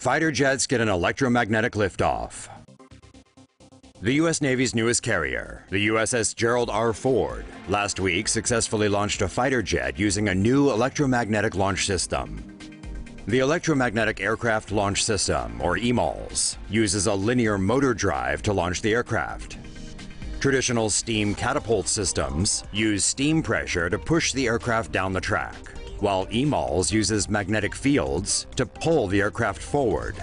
Fighter jets get an electromagnetic liftoff. The U.S. Navy's newest carrier, the USS Gerald R. Ford, last week successfully launched a fighter jet using a new electromagnetic launch system. The Electromagnetic Aircraft Launch System, or EMALS, uses a linear motor drive to launch the aircraft. Traditional steam catapult systems use steam pressure to push the aircraft down the track, while EMALS uses magnetic fields to pull the aircraft forward.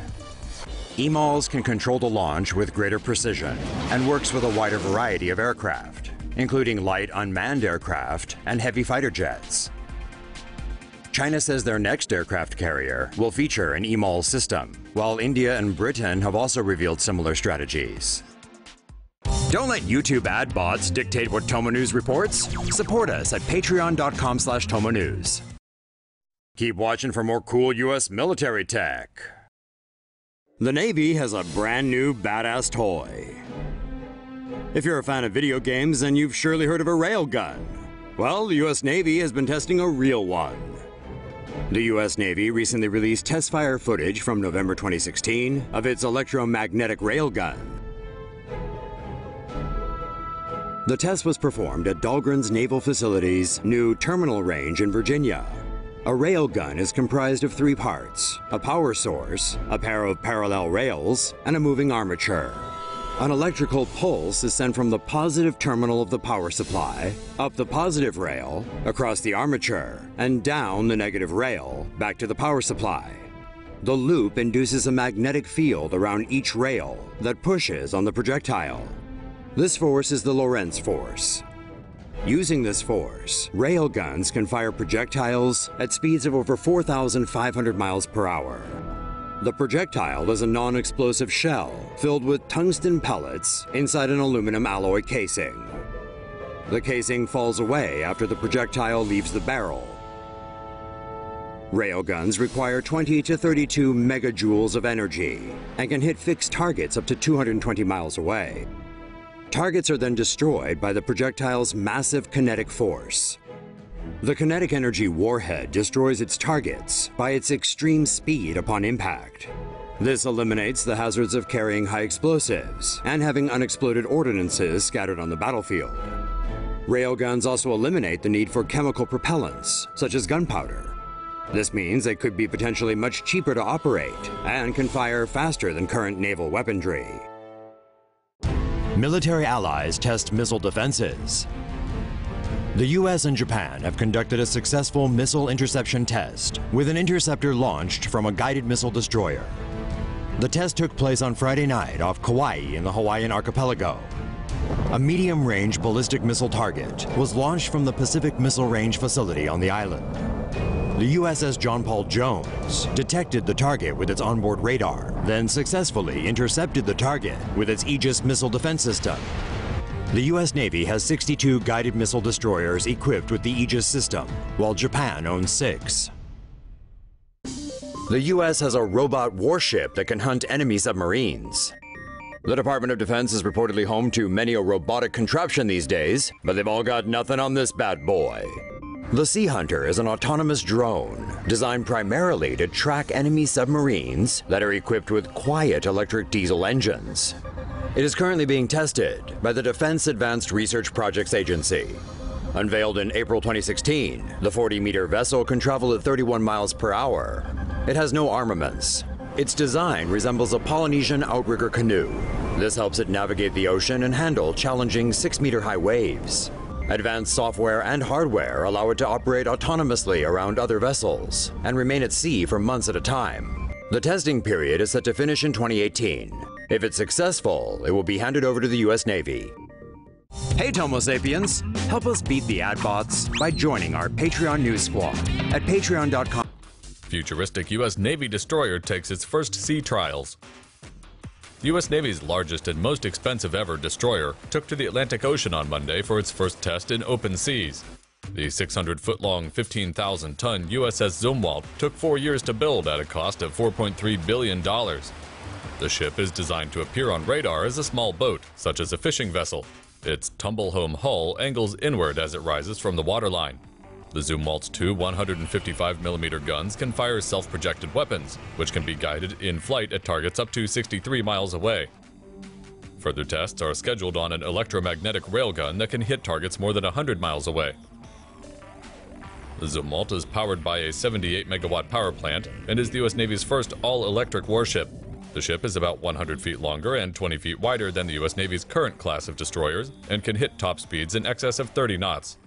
EMALS can control the launch with greater precision and works with a wider variety of aircraft, including light unmanned aircraft and heavy fighter jets. China says their next aircraft carrier will feature an EMALS system, while India and Britain have also revealed similar strategies. Don't let YouTube ad bots dictate what TomoNews reports. Support us at patreon.com/TomoNews. Keep watching for more cool US military tech. The Navy has a brand new badass toy. If you're a fan of video games, then you've surely heard of a railgun. Well, the US Navy has been testing a real one. The U.S. Navy recently released test fire footage from November 2016 of its electromagnetic railgun. The test was performed at Dahlgren's Naval Facility's new terminal range in Virginia. A railgun is comprised of 3 parts: a power source, a pair of parallel rails, and a moving armature. An electrical pulse is sent from the positive terminal of the power supply, up the positive rail, across the armature, and down the negative rail, back to the power supply. The loop induces a magnetic field around each rail that pushes on the projectile. This force is the Lorentz force. Using this force, railguns can fire projectiles at speeds of over 4,500 miles per hour. The projectile is a non-explosive shell filled with tungsten pellets inside an aluminum alloy casing. The casing falls away after the projectile leaves the barrel. Railguns require 20 to 32 megajoules of energy and can hit fixed targets up to 220 miles away. Targets are then destroyed by the projectile's massive kinetic force. The kinetic energy warhead destroys its targets by its extreme speed upon impact. This eliminates the hazards of carrying high explosives and having unexploded ordnances scattered on the battlefield. Railguns also eliminate the need for chemical propellants, such as gunpowder. This means they could be potentially much cheaper to operate and can fire faster than current naval weaponry. Military allies test missile defenses. The US and Japan have conducted a successful missile interception test with an interceptor launched from a guided missile destroyer. The test took place on Friday night off Kauai in the Hawaiian archipelago. A medium-range ballistic missile target was launched from the Pacific Missile Range facility on the island. The USS John Paul Jones detected the target with its onboard radar, then successfully intercepted the target with its Aegis missile defense system. The U.S. Navy has 62 guided missile destroyers equipped with the Aegis system, while Japan owns 6. The U.S. has a robot warship that can hunt enemy submarines. The Department of Defense is reportedly home to many a robotic contraption these days, but they've all got nothing on this bad boy. The Sea Hunter is an autonomous drone designed primarily to track enemy submarines that are equipped with quiet electric diesel engines. It is currently being tested by the Defense Advanced Research Projects Agency. Unveiled in April 2016, the 40-meter vessel can travel at 31 miles per hour. It has no armaments. Its design resembles a Polynesian outrigger canoe. This helps it navigate the ocean and handle challenging 6-meter-high waves. Advanced software and hardware allow it to operate autonomously around other vessels and remain at sea for months at a time. The testing period is set to finish in 2018. If it's successful, it will be handed over to the U.S. Navy. Hey Tomo Sapiens, help us beat the ad bots by joining our Patreon news squad at patreon.com. Futuristic U.S. Navy destroyer takes its first sea trials. The U.S. Navy's largest and most expensive ever destroyer took to the Atlantic Ocean on Monday for its first test in open seas. The 600-foot-long, 15,000-ton USS Zumwalt took 4 years to build at a cost of $4.3 billion. The ship is designed to appear on radar as a small boat, such as a fishing vessel. Its tumble-home hull angles inward as it rises from the waterline. The Zumwalt's two 155mm guns can fire self-projected weapons, which can be guided in flight at targets up to 63 miles away. Further tests are scheduled on an electromagnetic railgun that can hit targets more than 100 miles away. The Zumwalt is powered by a 78-megawatt power plant and is the U.S. Navy's first all-electric warship. The ship is about 100 feet longer and 20 feet wider than the U.S. Navy's current class of destroyers and can hit top speeds in excess of 30 knots.